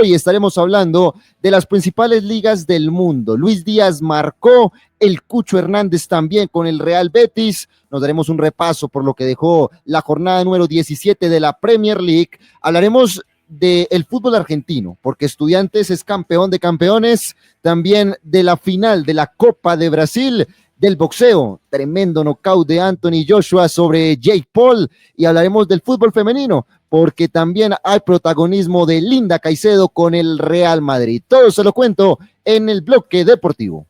hoy estaremos hablando de las principales ligas del mundo. Luis Díaz marcó, el Cucho Hernández también con el Real Betis. Nos daremos un repaso por lo que dejó la jornada número 17 de la Premier League. Hablaremos del fútbol argentino, porque Estudiantes es campeón de campeones, también de la final de la Copa de Brasil, del boxeo, tremendo nocaut de Anthony Joshua sobre Jake Paul, y hablaremos del fútbol femenino, porque también hay protagonismo de Linda Caicedo con el Real Madrid. Todo se lo cuento en el bloque deportivo.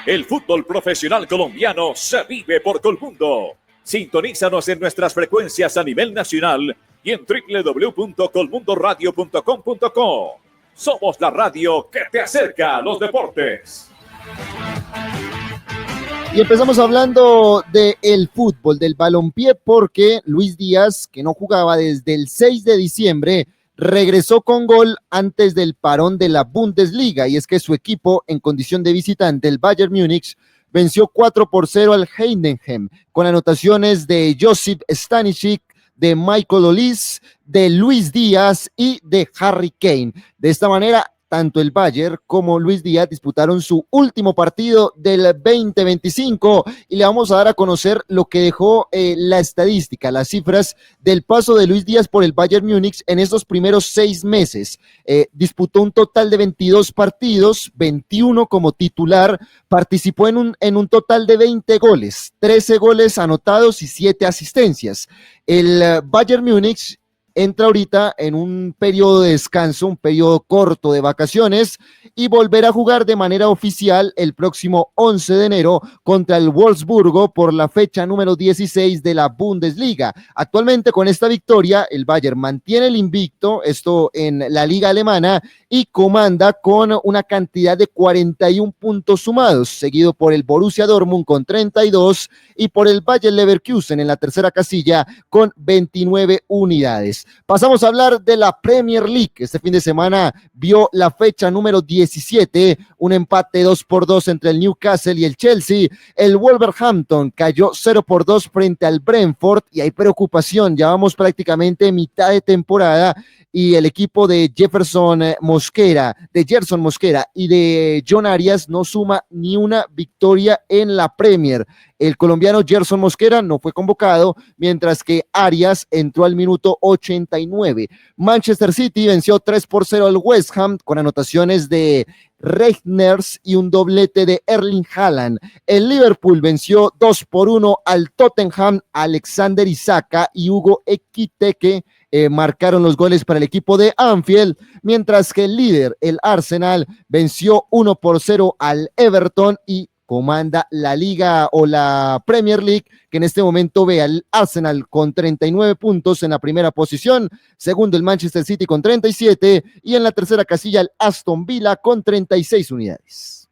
El fútbol profesional colombiano se vive por Colmundo. Sintonízanos en nuestras frecuencias a nivel nacional y en www.colmundoradio.com.co. Somos la radio que te acerca a los deportes. Y empezamos hablando del fútbol, del balompié, porque Luis Díaz, que no jugaba desde el 6 de diciembre, regresó con gol antes del parón de la Bundesliga, y es que su equipo, en condición de visitante, el Bayern Múnich, venció 4-0 al Heidenheim, con anotaciones de Josip Stanisic, de Michael Olise, de Luis Díaz y de Harry Kane. De esta manera, tanto el Bayern como Luis Díaz disputaron su último partido del 2025 y le vamos a dar a conocer lo que dejó la estadística, las cifras del paso de Luis Díaz por el Bayern Múnich en estos primeros 6 meses. Disputó un total de 22 partidos, 21 como titular, participó en un total de 20 goles, 13 goles anotados y 7 asistencias. El Bayern Múnich entra ahorita en un periodo de descanso, un periodo corto de vacaciones, y volverá a jugar de manera oficial el próximo 11 de enero contra el Wolfsburgo por la fecha número 16 de la Bundesliga. Actualmente, con esta victoria, el Bayern mantiene el invicto, esto en la liga alemana, y comanda con una cantidad de 41 puntos sumados, seguido por el Borussia Dortmund con 32 y por el Bayer Leverkusen en la tercera casilla con 29 unidades. Pasamos a hablar de la Premier League. Este fin de semana vio la fecha número 17, un empate 2-2 entre el Newcastle y el Chelsea. El Wolverhampton cayó 0-2 frente al Brentford y hay preocupación, ya vamos prácticamente mitad de temporada y el equipo de Gerson Mosquera y de John Arias no suma ni una victoria en la Premier. El colombiano Gerson Mosquera no fue convocado, mientras que Arias entró al minuto 89. Manchester City venció 3-0 al West Ham con anotaciones de Reijners y un doblete de Erling Haaland. El Liverpool venció 2-1 al Tottenham. Alexander Isaka y Hugo Ekitike marcaron los goles para el equipo de Anfield, mientras que el líder, el Arsenal, venció 1-0 al Everton y comanda la Liga o la Premier League, que en este momento ve al Arsenal con 39 puntos en la primera posición, segundo el Manchester City con 37 y en la tercera casilla el Aston Villa con 36 unidades.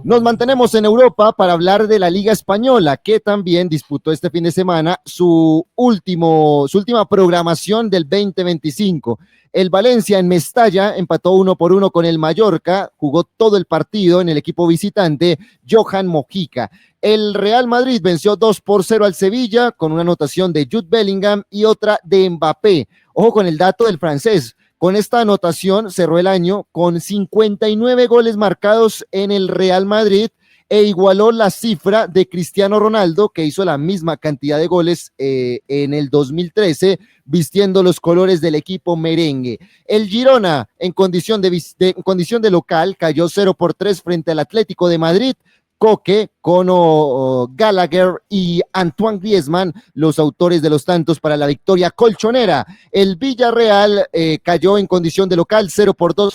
Nos mantenemos en Europa para hablar de la Liga Española, que también disputó este fin de semana su última programación del 2025. El Valencia en Mestalla empató 1-1 con el Mallorca, jugó todo el partido en el equipo visitante Johan Mojica. El Real Madrid venció 2-0 al Sevilla con una anotación de Jude Bellingham y otra de Mbappé. Ojo con el dato del francés. Con esta anotación cerró el año con 59 goles marcados en el Real Madrid e igualó la cifra de Cristiano Ronaldo, que hizo la misma cantidad de goles en el 2013, vistiendo los colores del equipo merengue. El Girona, en condición de local, cayó 0-3 frente al Atlético de Madrid. Coque, Conor Gallagher y Antoine Griezmann, los autores de los tantos para la victoria colchonera. El Villarreal cayó en condición de local 0-2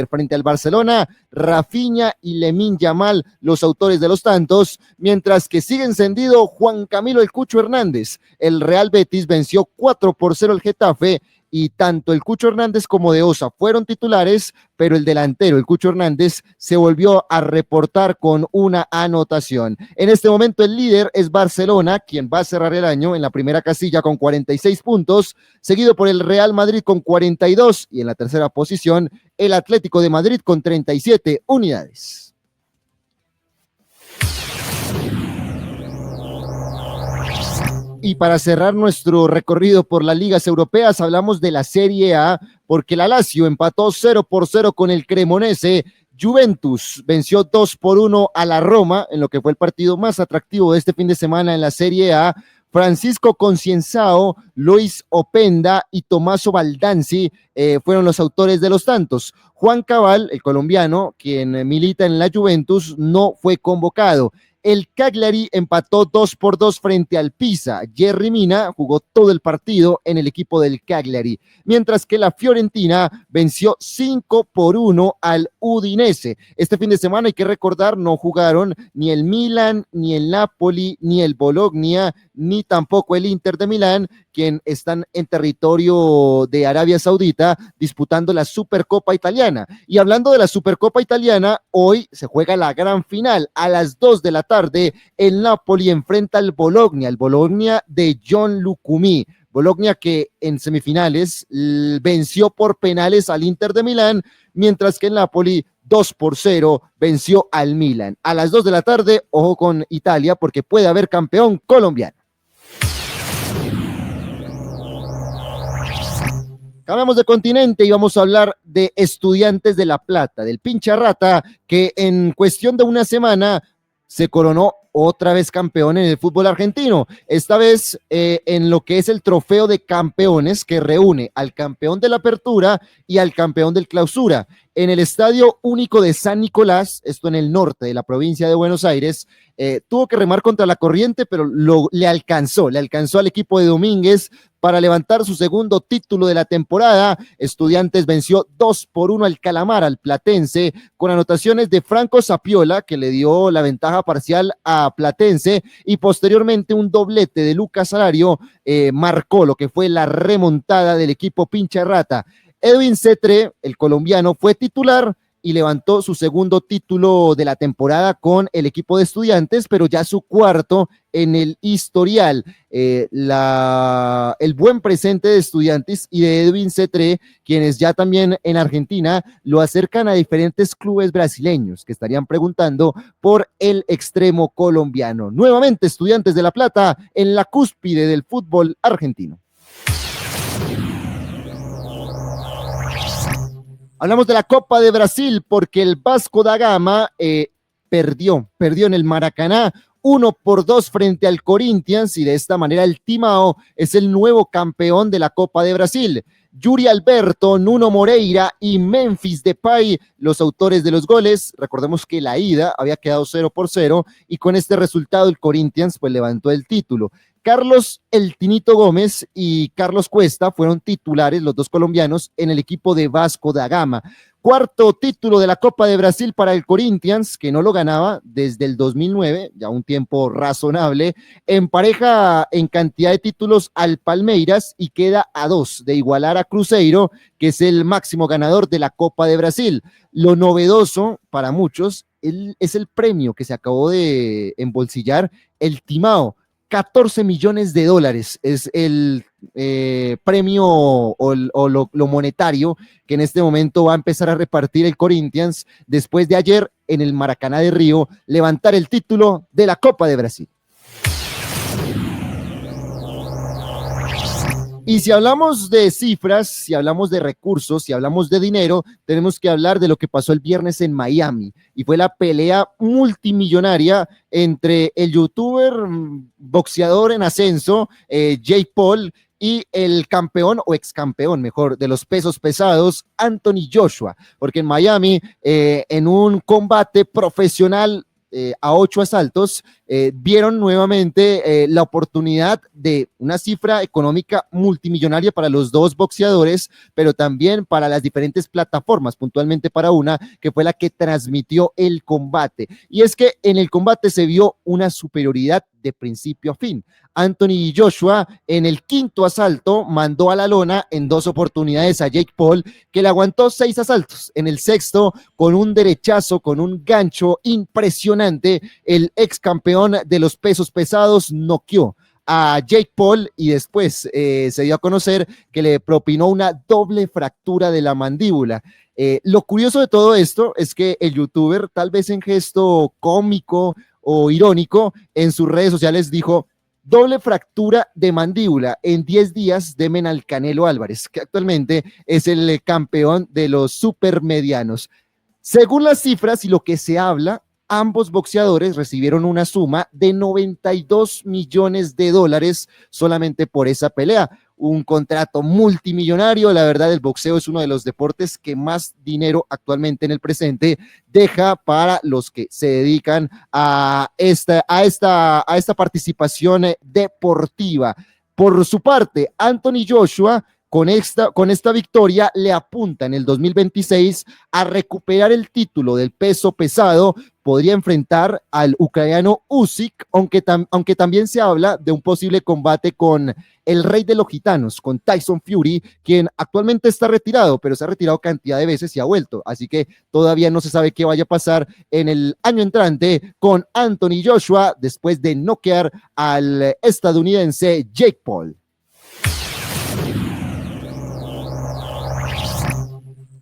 frente al Barcelona. Rafinha y Lamine Yamal, los autores de los tantos, mientras que sigue encendido Juan Camilo El Cucho Hernández. El Real Betis venció 4-0 al Getafe y tanto el Cucho Hernández como De Osa fueron titulares, pero el delantero, el Cucho Hernández, se volvió a reportar con una anotación. En este momento el líder es Barcelona, quien va a cerrar el año en la primera casilla con 46 puntos, seguido por el Real Madrid con 42 y en la tercera posición el Atlético de Madrid con 37 unidades. Y para cerrar nuestro recorrido por las ligas europeas, hablamos de la Serie A, porque la Lazio empató 0-0 con el Cremonese. Juventus venció 2-1 a la Roma, en lo que fue el partido más atractivo de este fin de semana en la Serie A. Francisco Concienzao, Luis Openda y Tommaso Baldanzi fueron los autores de los tantos. Juan Cabal, el colombiano, quien milita en la Juventus, no fue convocado. El Cagliari empató 2-2 frente al Pisa. Jerry Mina jugó todo el partido en el equipo del Cagliari, mientras que la Fiorentina venció 5-1 al Udinese. Este fin de semana, hay que recordar, no jugaron ni el Milan, ni el Napoli, ni el Bologna, ni tampoco el Inter de Milán, quien están en territorio de Arabia Saudita disputando la Supercopa Italiana. Y hablando de la Supercopa Italiana, hoy se juega la gran final a las 2 de la tarde. El Napoli enfrenta al Bologna de John Lucumí. Bologna que en semifinales venció por penales al Inter de Milán, mientras que el Napoli 2-0 venció al Milan. A las 2 de la tarde, ojo con Italia, porque puede haber campeón colombiano. Cambiamos de continente y vamos a hablar de Estudiantes de La Plata, del pincha rata, que en cuestión de una semana se coronó otra vez campeón en el fútbol argentino, esta vez en lo que es el trofeo de campeones, que reúne al campeón de la apertura y al campeón del clausura. En el Estadio Único de San Nicolás, esto en el norte de la provincia de Buenos Aires, tuvo que remar contra la corriente, pero le alcanzó al equipo de Domínguez para levantar su segundo título de la temporada. Estudiantes venció 2-1 al Calamar, al Platense, con anotaciones de Franco Sapiola, que le dio la ventaja parcial a Platense, y posteriormente un doblete de Lucas Salario marcó lo que fue la remontada del equipo pincha rata. Edwin Cetre, el colombiano, fue titular y levantó su segundo título de la temporada con el equipo de Estudiantes, pero ya su cuarto en el historial. El buen presente de Estudiantes y de Edwin Cetre, quienes ya también en Argentina lo acercan a diferentes clubes brasileños que estarían preguntando por el extremo colombiano. Nuevamente Estudiantes de La Plata en la cúspide del fútbol argentino. Hablamos de la Copa de Brasil porque el Vasco da Gama perdió en el Maracaná 1-2 frente al Corinthians, y de esta manera el Timao es el nuevo campeón de la Copa de Brasil. Yuri Alberto, Nuno Moreira y Memphis Depay, los autores de los goles. Recordemos que la ida había quedado 0-0 y con este resultado el Corinthians pues levantó el título. Carlos El Tinito Gómez y Carlos Cuesta fueron titulares, los dos colombianos, en el equipo de Vasco da Gama. Cuarto título de la Copa de Brasil para el Corinthians, que no lo ganaba desde el 2009, ya un tiempo razonable. Empareja en cantidad de títulos al Palmeiras y queda a 2 de igualar a Cruzeiro, que es el máximo ganador de la Copa de Brasil. Lo novedoso para muchos es el premio que se acabó de embolsillar el Timao. 14 millones de dólares es el premio o lo monetario que en este momento va a empezar a repartir el Corinthians después de ayer en el Maracaná de Río levantar el título de la Copa de Brasil. Y si hablamos de cifras, si hablamos de recursos, si hablamos de dinero, tenemos que hablar de lo que pasó el viernes en Miami, y fue la pelea multimillonaria entre el youtuber boxeador en ascenso, Jake Paul, y el campeón o excampeón, mejor, de los pesos pesados, Anthony Joshua, porque en Miami, en un combate profesional, a 8 asaltos, vieron nuevamente la oportunidad de una cifra económica multimillonaria para los dos boxeadores, pero también para las diferentes plataformas, puntualmente para una, que fue la que transmitió el combate. Y es que en el combate se vio una superioridad de principio a fin. Anthony Joshua en el quinto asalto mandó a la lona en 2 oportunidades a Jake Paul, que le aguantó 6 asaltos. En el sexto, con un derechazo, con un gancho impresionante, el ex campeón de los pesos pesados noqueó a Jake Paul, y después se dio a conocer que le propinó una doble fractura de la mandíbula. Lo curioso de todo esto es que el youtuber, tal vez en gesto cómico o irónico, en sus redes sociales dijo: Doble fractura de mandíbula en 10 días de Menal Canelo Álvarez, que actualmente es el campeón de los supermedianos. Según las cifras y lo que se habla, ambos boxeadores recibieron una suma de $92 millones solamente por esa pelea. Un contrato multimillonario. La verdad, el boxeo es uno de los deportes que más dinero actualmente en el presente deja para los que se dedican a esta participación deportiva. Por su parte, Anthony Joshua con esta victoria le apunta en el 2026 a recuperar el título del peso pesado. Podría enfrentar al ucraniano Usyk, aunque también se habla de un posible combate con el rey de los gitanos, con Tyson Fury, quien actualmente está retirado, pero se ha retirado cantidad de veces y ha vuelto, así que todavía no se sabe qué vaya a pasar en el año entrante con Anthony Joshua después de noquear al estadounidense Jake Paul.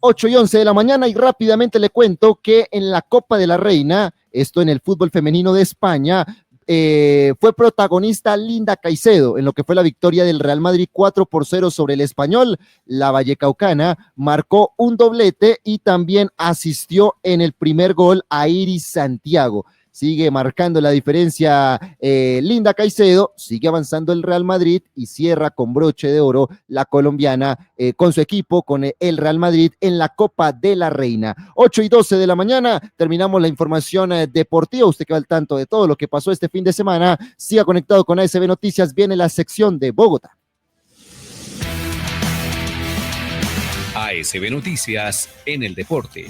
8:11 de la mañana y rápidamente le cuento que en la Copa de la Reina, esto en el fútbol femenino de España, fue protagonista Linda Caicedo en lo que fue la victoria del Real Madrid 4-0 sobre el Español. La vallecaucana marcó un doblete y también asistió en el primer gol a Iris Santiago. Sigue marcando la diferencia Linda Caicedo, sigue avanzando el Real Madrid y cierra con broche de oro la colombiana con su equipo, con el Real Madrid en la Copa de la Reina. 8:12 de la mañana, terminamos la información deportiva. Usted queda al tanto de todo lo que pasó este fin de semana. Siga conectado con ASB Noticias, viene la sección de Bogotá. ASB Noticias en el deporte.